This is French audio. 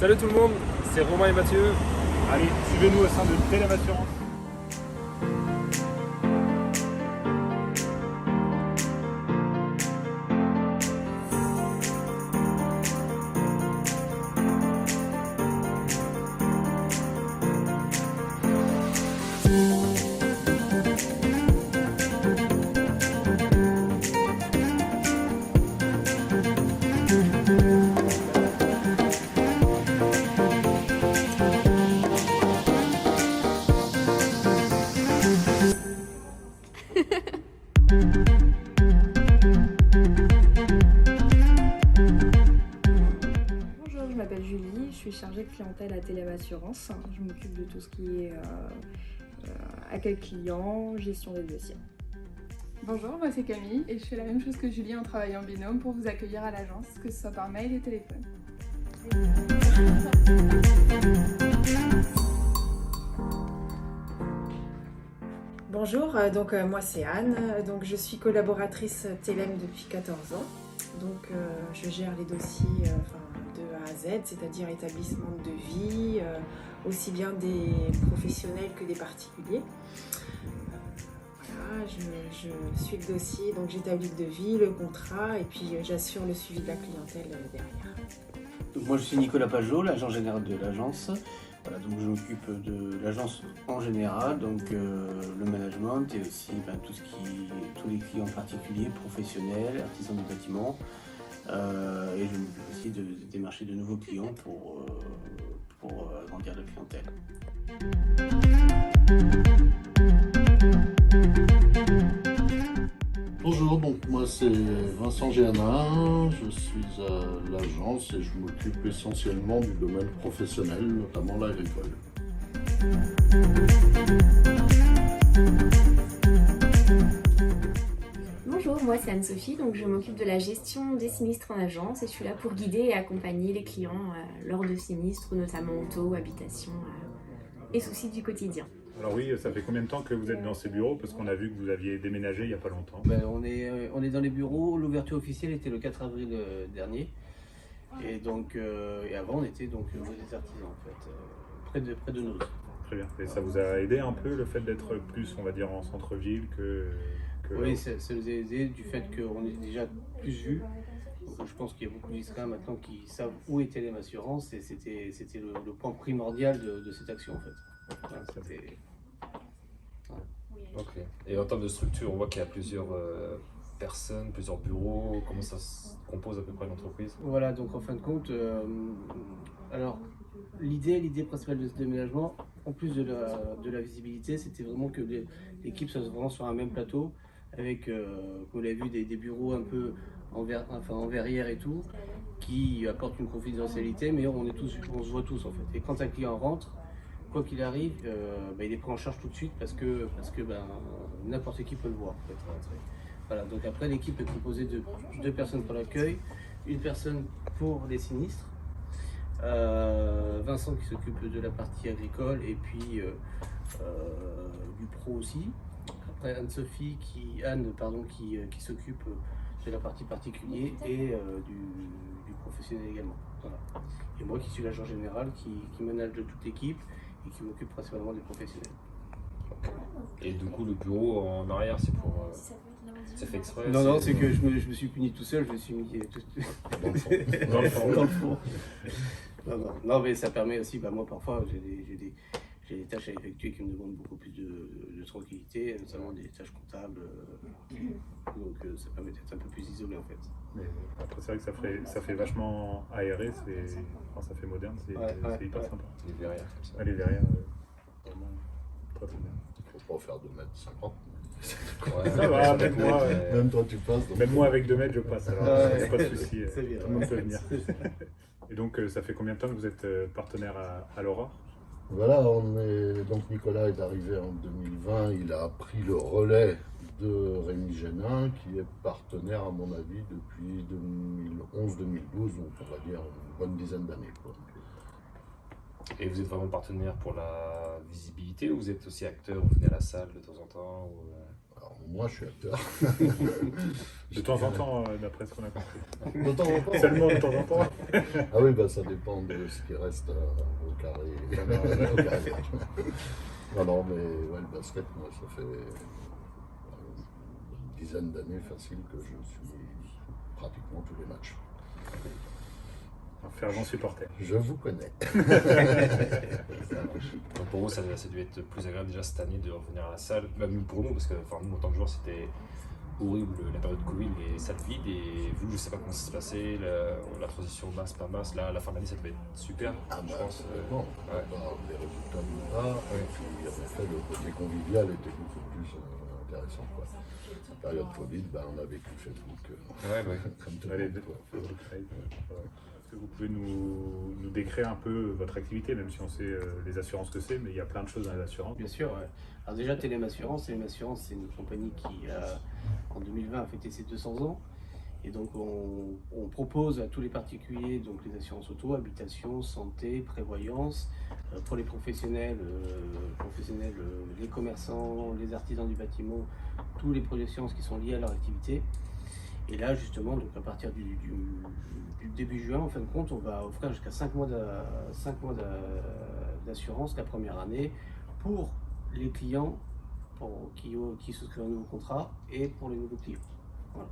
Salut tout le monde, c'est Romain et Mathieu. Allez, suivez-nous au sein de Telem Assurance. Bonjour, je m'appelle Julie, je suis chargée de clientèle à Telem Assurance. Je m'occupe de tout ce qui est accueil client, gestion des dossiers. Bonjour, moi c'est Camille et je fais la même chose que Julie en travaillant en binôme pour vous accueillir à l'agence, que ce soit par mail et téléphone. Bonjour, moi c'est Anne, donc je suis collaboratrice Telem depuis 14 ans. Donc je gère les dossiers de A à Z, c'est-à-dire établissement de devis, aussi bien des professionnels que des particuliers. Voilà, je suis le dossier, donc j'établis le devis, le contrat et puis j'assure le suivi de la clientèle derrière. Donc moi je suis Nicolas Pajot, l'agent général de l'agence. Voilà, donc je m'occupe de l'agence en général, donc le management et aussi tous les clients particuliers, professionnels, artisans du bâtiment. Et je m'occupe aussi de démarcher de nouveaux clients pour agrandir la clientèle. Bonjour, donc moi c'est Vincent Géanin, je suis à l'agence et je m'occupe essentiellement du domaine professionnel, notamment l'agricole. Bonjour, moi c'est Anne-Sophie, donc je m'occupe de la gestion des sinistres en agence et je suis là pour guider et accompagner les clients lors de sinistres, notamment auto, habitation et soucis du quotidien. Alors oui, ça fait combien de temps que vous êtes dans ces bureaux? Parce qu'on a vu que vous aviez déménagé il n'y a pas longtemps. On est dans les bureaux, l'ouverture officielle était le 4 avril dernier. Et donc, et avant on était donc des artisans en fait, près de nous. Très bien. Et ça vous a aidé un peu le fait d'être plus, on va dire, en centre-ville que Oui, ça nous a aidé du fait qu'on est déjà plus vus. Donc, je pense qu'il y a beaucoup de lycéens maintenant qui savent où est Telem Assurance et c'était le point primordial de cette action en fait. Voilà, Ok. Et en termes de structure, on voit qu'il y a plusieurs personnes, plusieurs bureaux. Comment ça se compose à peu près l'entreprise? Voilà, donc en fin de compte, alors l'idée principale de ce déménagement, en plus de la visibilité, c'était vraiment que l'équipe soit vraiment sur un même plateau, avec, comme vous l'avez vu, des bureaux un peu en verrière et tout, qui apportent une confidentialité, mais on se voit tous en fait. Et quand un client rentre, quoi qu'il arrive, il est pris en charge tout de suite parce que n'importe qui peut le voir. En fait. Voilà, donc après l'équipe est composée de 2 personnes pour l'accueil, une personne pour les sinistres, Vincent qui s'occupe de la partie agricole et puis du pro aussi. Après Anne-Sophie qui s'occupe de la partie particulier et du professionnel également. Voilà. Et moi qui suis l'agent général qui manage de toute l'équipe et qui m'occupe principalement des professionnels. Et du coup, le bureau en arrière, c'est pour. C'est fait exprès? Non, c'est que je me suis puni tout seul, je me suis mis dans le fond. dans le fond. Non, mais ça permet aussi, moi parfois j'ai des tâches à effectuer qui me demandent beaucoup plus de tranquillité, notamment des tâches comptables. Donc ça permet d'être un peu plus isolé en fait. Mais après, c'est vrai que ça fait vachement aéré, ça fait moderne, c'est hyper sympa. Les verrières comme ça. Les verrières, vraiment très très bien. Il faut pas faire 2,50 m. Ouais, Ça va, même moi, Même toi tu passes. Donc... Même moi avec 2 mètres je passe, alors pas de souci, C'est bien, tout le monde peut venir. Et donc ça fait combien de temps que vous êtes partenaire à l'Aurore? Voilà, donc Nicolas est arrivé en 2020, il a pris le relais de Rémi Génin qui est partenaire à mon avis depuis 2011-2012, donc on va dire une bonne dizaine d'années. Et vous êtes vraiment partenaire pour la visibilité ou vous êtes aussi acteur, vous venez à la salle de temps en temps ou... Alors, moi, je suis acteur. De temps en temps, d'après ce qu'on a compris. De temps en temps. Seulement de temps en temps. Ah oui, bah, ça dépend de ce qui reste au carré. Au carré. Non, mais ouais, le basket, moi, ça fait une dizaine d'années facile que je suis pratiquement tous les matchs. Un fervent supporter. Je vous connais. Donc pour vous, ça a dû être plus agréable déjà cette année de revenir à la salle, même pour nous, parce que nous, en tant que joueurs, c'était horrible la période Covid, les salles vides, et vous, je sais pas comment ça se passait, la transition masse, pas masse, là, à la fin de l'année, ça devait être super, je pense. Bon, Ouais. les résultats nous va, et puis en effet, le côté convivial était beaucoup plus intéressant. Quoi. La période Covid, on a vécu Facebook comme tout le Allez, monde. quoi. Facebook Live. Est-ce que vous pouvez nous décrire un peu votre activité, même si on sait les assurances que c'est, mais il y a plein de choses dans les assurances. Bien sûr, ouais. Alors déjà, Telem Assurance, c'est une compagnie qui, en 2020, a fêté ses 200 ans. Et donc, on propose à tous les particuliers donc les assurances auto, habitation, santé, prévoyance. Pour les professionnels, les commerçants, les artisans du bâtiment, tous les produits d'assurance qui sont liés à leur activité. Et là, justement, donc à partir du début juin, en fin de compte, on va offrir jusqu'à 5 mois d'assurance la première année pour les clients qui souscrivent un nouveau contrat et pour les nouveaux clients. Voilà.